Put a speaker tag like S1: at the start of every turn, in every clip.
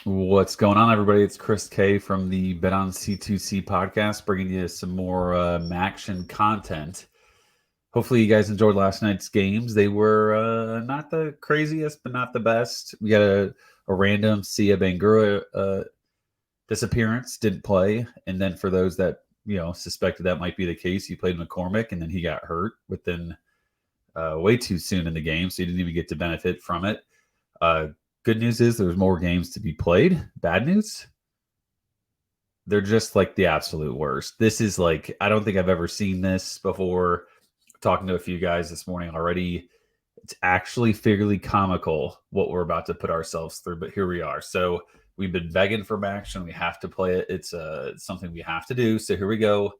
S1: What's going on, everybody? It's Chris K from the Bet on C2C podcast, bringing you some more Maction content. Hopefully, you guys enjoyed last night's games. They were not the craziest, but not the best. We got a random Sia Bangura disappearance, didn't play. And then for those that, suspected that might be the case, he played McCormick, and then he got hurt within way too soon in the game, so he didn't even get to benefit from it. Good news is there's more games to be played. Bad news, they're just like the absolute worst. This is like, I don't think I've ever seen this before. Talking to a few guys this morning already, it's actually fairly comical what we're about to put ourselves through, but here we are. So we've been begging for action. We have to play it. It's something we have to do. So here we go.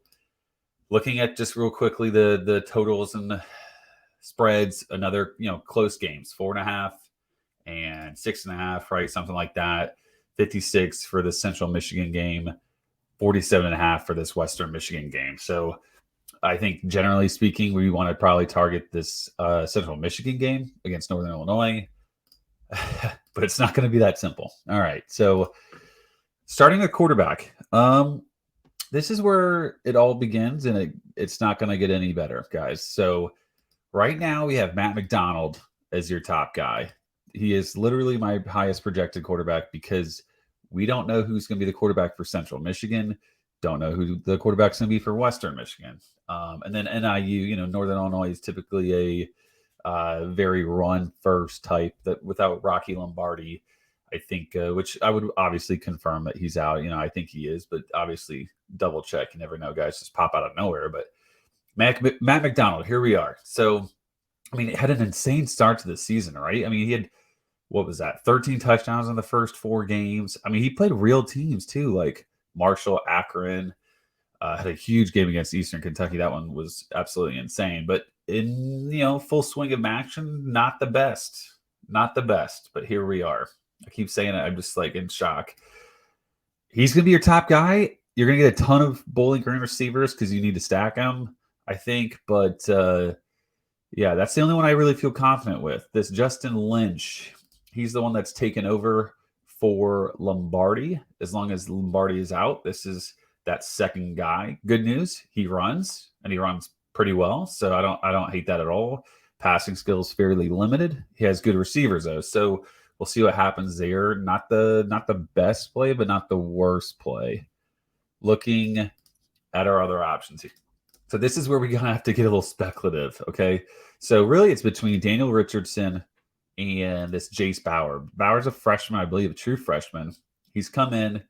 S1: Looking at just real quickly the totals and the spreads, another, close games, 4.5 and 6.5, right? Something like that. 56 for the Central Michigan game, 47.5 for this Western Michigan game. So I think generally speaking, we want to probably target this Central Michigan game against Northern Illinois, but it's not going to be that simple. All right. So starting at quarterback, this is where it all begins, and it's not going to get any better, guys. So right now we have Matt McDonald as your top guy. He is literally my highest projected quarterback because we don't know who's going to be the quarterback for Central Michigan. Don't know who the quarterback's going to be for Western Michigan. And then NIU, Northern Illinois is typically a very run-first type that without Rocky Lombardi, I think, which I would obviously confirm that he's out. I think he is, but obviously double check. You never know, guys just pop out of nowhere. But Matt McDonald, here we are. So, it had an insane start to the season, right? He had, what was that, 13 touchdowns in the first 4 games. He played real teams too, like Marshall, Akron, had a huge game against Eastern Kentucky. That one was absolutely insane. But in, full swing of action, not the best. Not the best, but here we are. I keep saying it. I'm just like in shock. He's going to be your top guy. You're going to get a ton of Bowling Green receivers because you need to stack them, I think. But, yeah, that's the only one I really feel confident with. This Justin Lynch, he's the one that's taken over for Lombardi. As long as Lombardi is out, this is that second guy. Good news, he runs, and he runs pretty well. So I don't hate that at all. Passing skills fairly limited. He has good receivers though. So we'll see what happens there. Not the best play, but not the worst play. Looking at our other options here. So this is where we're gonna have to get a little speculative, okay? So really it's between Daniel Richardson and this Jace Bauer. Bauer's a freshman, I believe, a true freshman. He's come in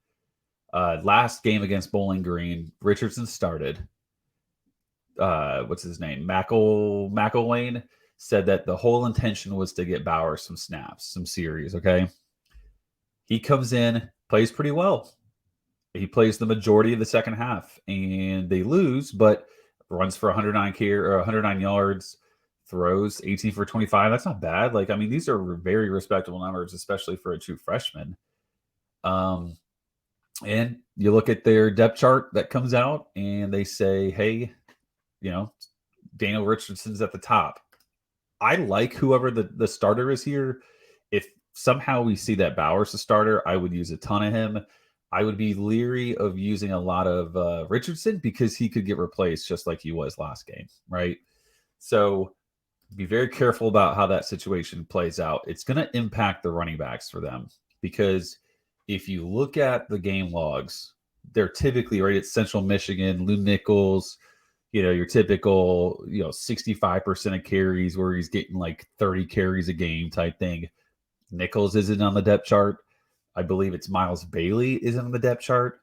S1: last game against Bowling Green. Richardson started. What's his name? McElwain said that the whole intention was to get Bauer some snaps, some series, okay? He comes in, plays pretty well. He plays the majority of the second half, and they lose, but runs for 109 yards, throws 18 for 25. That's not bad. These are very respectable numbers, especially for a true freshman. And you look at their depth chart that comes out, and they say, hey, Daniel Richardson's at the top. I like whoever the starter is here. If somehow we see that Bauer's the starter, I would use a ton of him. I would be leery of using a lot of Richardson because he could get replaced just like he was last game, right? So be very careful about how that situation plays out. It's going to impact the running backs for them because if you look at the game logs, they're typically right at Central Michigan, Lou Nichols, your typical, 65% of carries where he's getting like 30 carries a game type thing. Nichols isn't on the depth chart. I believe it's Miles Bailey is on the depth chart.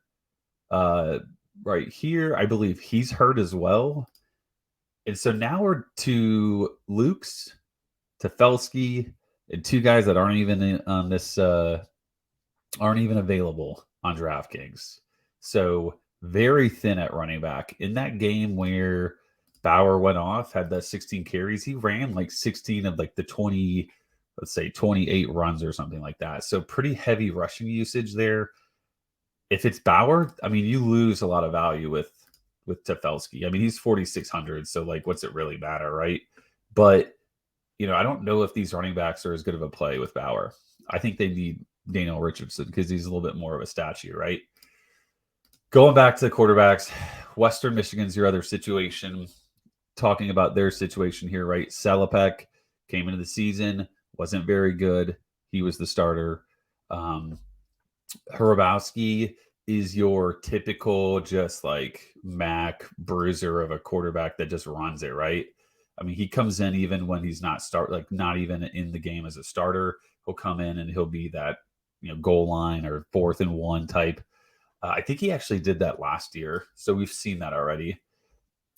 S1: Right here, I believe he's hurt as well. And so now we're to Luke's, to Felsky, and 2 guys that aren't even on this, aren't even available on DraftKings. So very thin at running back. In that game where Bauer went off, had the 16 carries, he ran like 16 of like the 20, let's say 28 runs or something like that. So pretty heavy rushing usage there. If it's Bauer, you lose a lot of value with Tefelsky. He's 4,600, so like, what's it really matter, right? But I don't know if these running backs are as good of a play with Bauer. I think they need Daniel Richardson because he's a little bit more of a statue, right? Going back to the quarterbacks, Western Michigan's your other situation. Talking about their situation here, right? Salopek came into the season, wasn't very good. He was the starter. Hrabowski is your typical just like Mac bruiser of a quarterback that just runs it, right? I mean, he comes in even when he's not not even in the game as a starter. He'll come in and he'll be that, goal line or 4th and 1 type. I think he actually did that last year. So we've seen that already.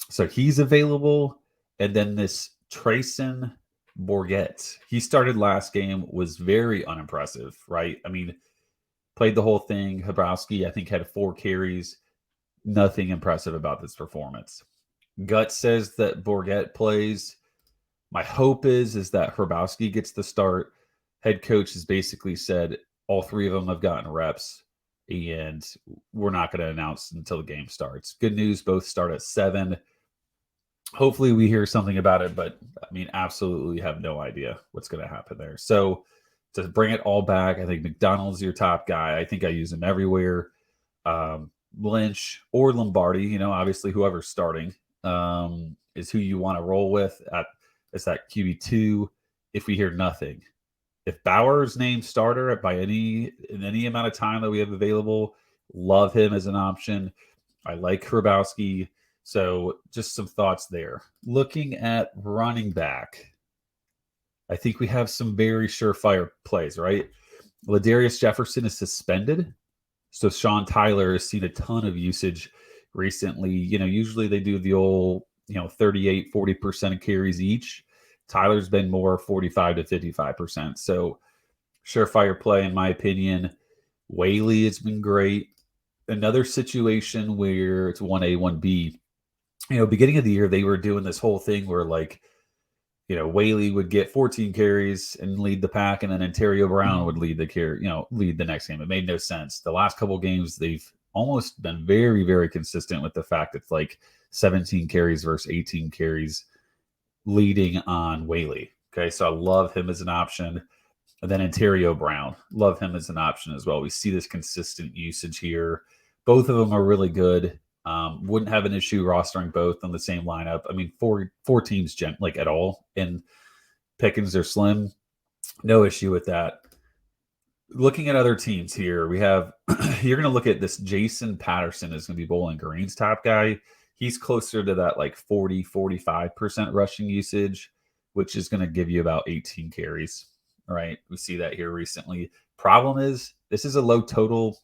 S1: So he's available. And then this Trayson Bourget, he started last game, was very unimpressive, right? I mean, played the whole thing. Hrabowski, I think, had 4 carries. Nothing impressive about this performance. Gut says that Bourget plays. My hope is that Hrabowski gets the start. Head coach has basically said all 3 of them have gotten reps, and we're not going to announce until the game starts. Good news, both start at 7. Hopefully we hear something about it, but I mean, absolutely have no idea what's going to happen there. So to bring it all back, I think McDonald's your top guy. I think I use him everywhere. Lynch or Lombardi, obviously whoever's starting is who you want to roll with as that QB2 if we hear nothing. If Bauer's named starter in any amount of time that we have available, love him as an option. I like Hrabowski. So just some thoughts there. Looking at running back, I think we have some very surefire plays, right? Ladarius Jefferson is suspended. So Sean Tyler has seen a ton of usage recently. Usually they do the old, 38, 40% of carries each. Tyler's been more 45 to 55%. So surefire play, in my opinion. Whaley has been great. Another situation where it's 1A, 1B. Beginning of the year, they were doing this whole thing where Whaley would get 14 carries and lead the pack, and then Ontario Brown would lead the next game. It made no sense. The last couple games, they've almost been very, very consistent with the fact it's like 17 carries versus 18 carries leading on Whaley. Okay, so I love him as an option. And then Ontario Brown, love him as an option as well. We see this consistent usage here. Both of them are really good. Wouldn't have an issue rostering both on the same lineup. I mean, four teams at all, and Pickens are slim. No issue with that. Looking at other teams here, we have you're going to look at this. Jason Patterson is going to be Bowling Green's top guy. He's closer to that 40-45% rushing usage, which is going to give you about 18 carries. All right, we see that here recently. Problem is, this is a low total.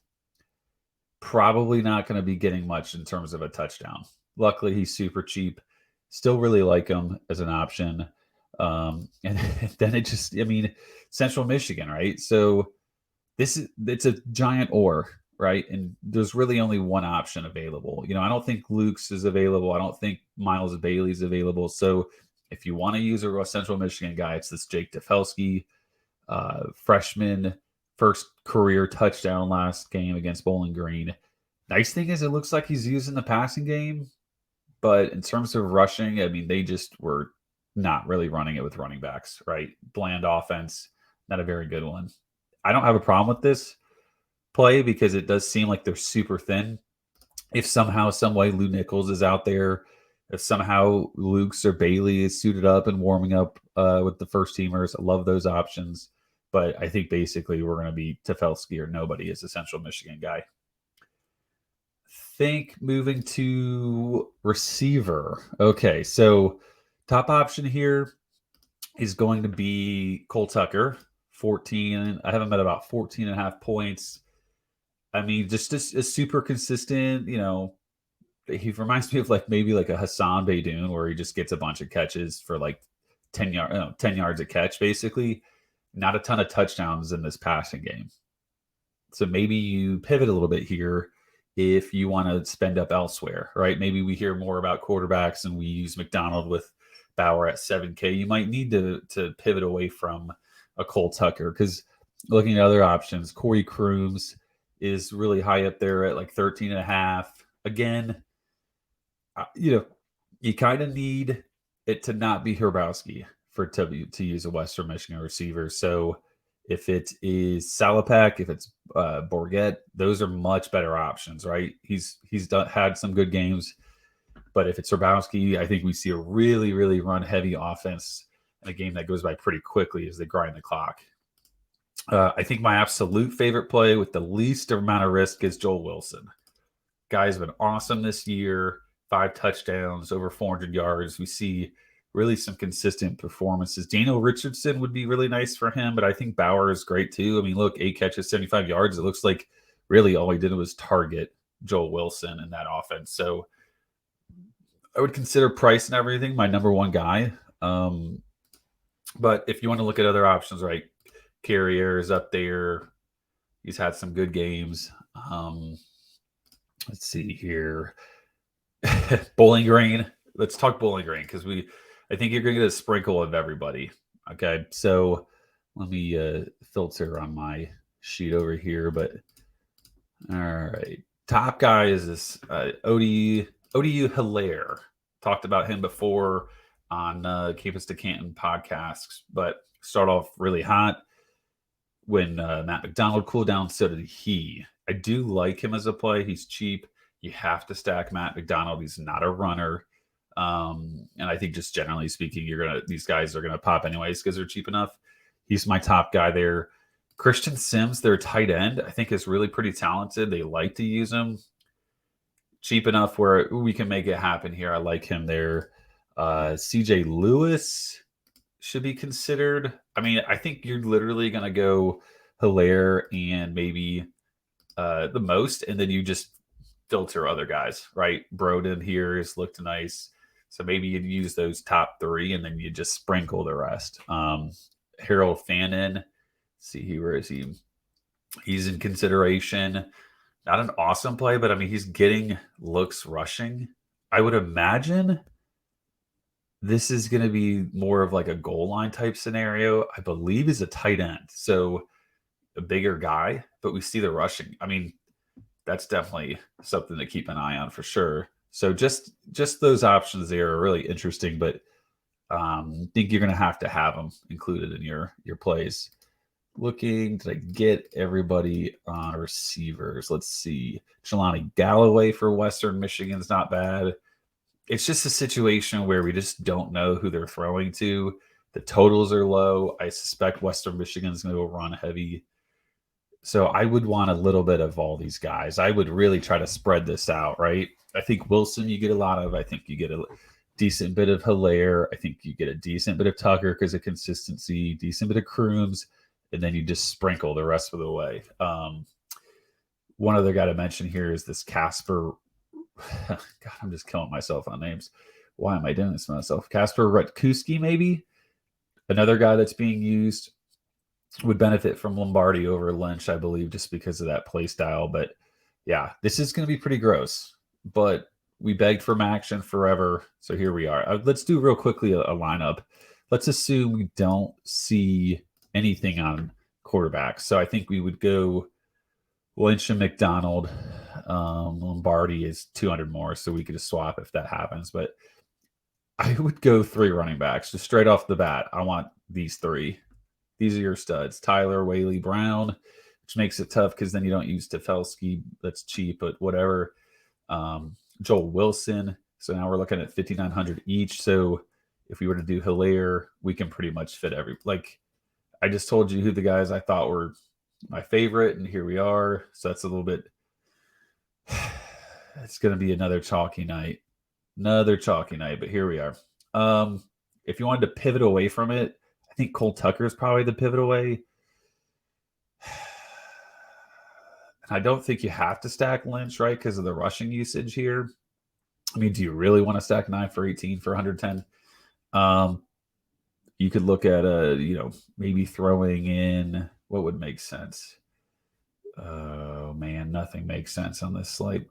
S1: Probably not going to be getting much in terms of a touchdown. Luckily, he's super cheap. Still really like him as an option. And then Central Michigan, right? So it's a giant or, right? And there's really only one option available. I don't think Luke's is available. I don't think Miles Bailey's available. So if you want to use a Central Michigan guy, it's this Jake Tefelsky, freshman, first career touchdown last game against Bowling Green. Nice thing is it looks like he's using the passing game, but in terms of rushing, they just were not really running it with running backs, right? Bland offense, not a very good one. I don't have a problem with this play because it does seem like they're super thin. If somehow, some way Lou Nichols is out there, if somehow Luke's or Bailey is suited up and warming up with the first teamers, I love those options. But I think basically we're going to be Tefelsky or nobody as a Central Michigan guy. Think moving to receiver. Okay, so top option here is going to be Cole Tucker, 14. I have him at about 14 and a half points. Just a super consistent, he reminds me of maybe a Hassan Beydoun where he just gets a bunch of catches for 10 yards a catch, basically. Not a ton of touchdowns in this passing game. So maybe you pivot a little bit here if you want to spend up elsewhere, right? Maybe we hear more about quarterbacks and we use McDonald with Bauer at 7K. You might need to pivot away from a Cole Tucker because looking at other options, Corey Crooms is really high up there at 13 and a half. Again, you kind of need it to not be Hrabowski to use a Western Michigan receiver. So if it is Salopek, if it's Bourget, those are much better options, right? He's had some good games, but if it's Rabowski, I think we see a really, really run-heavy offense in a game that goes by pretty quickly as they grind the clock. I think my absolute favorite play with the least amount of risk is Joel Wilson. Guy's been awesome this year. 5 touchdowns, over 400 yards. We see really some consistent performances. Daniel Richardson would be really nice for him, but I think Bauer is great too. I mean, look, 8 catches, 75 yards. It looks like really all he did was target Joel Wilson in that offense. So I would consider Price and everything my number one guy. But if you want to look at other options, right, Carrier is up there. He's had some good games. Let's see here. Bowling Green. Let's talk Bowling Green because I think you're going to get a sprinkle of everybody. Okay, so let me filter on my sheet over here. But all right, top guy is this ODU Hilaire. Talked about him before on Campus to Canton podcasts, but start off really hot. When Matt McDonald cooled down, so did he. I do like him as a play. He's cheap. You have to stack Matt McDonald. He's not a runner. And I think just generally speaking, these guys are gonna pop anyways because they're cheap enough. He's my top guy there. Christian Sims, their tight end, I think is really pretty talented. They like to use him. Cheap enough where we can make it happen here. I like him there. CJ Lewis should be considered. I mean, I think you're literally gonna go Hilaire and maybe the most, and then you just filter other guys, right? Broden here has looked nice. So maybe you'd use those top 3 and then you just sprinkle the rest. Harold Fannin, where is he? He's in consideration. Not an awesome play, but I mean, he's getting looks rushing. I would imagine this is going to be more of like a goal line type scenario. I believe he's a tight end. So a bigger guy, but we see the rushing. I mean, that's definitely something to keep an eye on for sure. So just those options there are really interesting, but think you're going to have them included in your plays. Did I get everybody on receivers? Let's see. Jelani Galloway for Western Michigan's not bad. It's just a situation where we just don't know who they're throwing to. The totals are low. I suspect Western Michigan's going to go run heavy. So I would want a little bit of all these guys. I would really try to spread this out, right? I think Wilson you get a lot of. I think you get a decent bit of Hilaire. I think you get a decent bit of Tucker because of consistency, decent bit of Crooms, and then you just sprinkle the rest of the way. One other guy to mention here is this Casper. God, I'm just killing myself on names. Why am I doing this to myself? Casper Rutkuski, maybe? Another guy that's being used. Would benefit from Lombardi over Lynch, I believe, just because of that play style. But yeah, this is going to be pretty gross. But we begged for action forever, so here we are. Let's do real quickly a lineup. Let's assume we don't see anything on quarterbacks. So I think we would go Lynch and McDonald. Lombardi is 200 more, so we could just swap if that happens. But I would go 3 running backs just straight off the bat. I want these 3. These are your studs. Tyler, Whaley, Brown, which makes it tough because then you don't use Tefelsky. That's cheap, but whatever. Joel Wilson. So now we're looking at 5,900 each. So if we were to do Hilaire, we can pretty much fit I just told you who the guys I thought were my favorite, and here we are. So that's a little bit. It's going to be another chalky night. But here we are. If you wanted to pivot away from it, I think Cole Tucker is probably the pivot away. And I don't think you have to stack Lynch, right, because of the rushing usage here. I mean, do you really want to stack 9 for 18 for 110? You could look at maybe throwing in what would make sense. Oh man, nothing makes sense on this slate.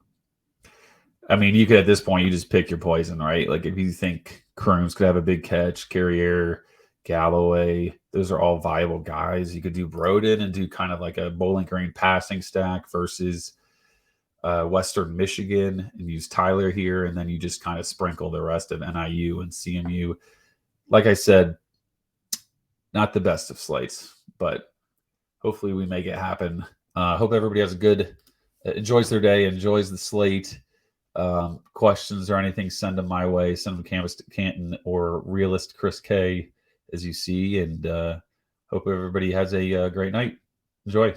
S1: I mean, you could at this point you just pick your poison, right? Like if you think Crooms could have a big catch, Carrier, Galloway, those are all viable guys. You could do Broden and do kind of like a Bowling Green passing stack versus Western Michigan and use Tyler here, and then you just kind of sprinkle the rest of NIU and CMU. Like I said, not the best of slates, but hopefully we make it happen. Hope everybody has a good, enjoys their day, enjoys the slate. Questions or anything, send them my way. Send them Canvas to Canton or Realist Chris K, as you see. And hope everybody has a great night. Enjoy.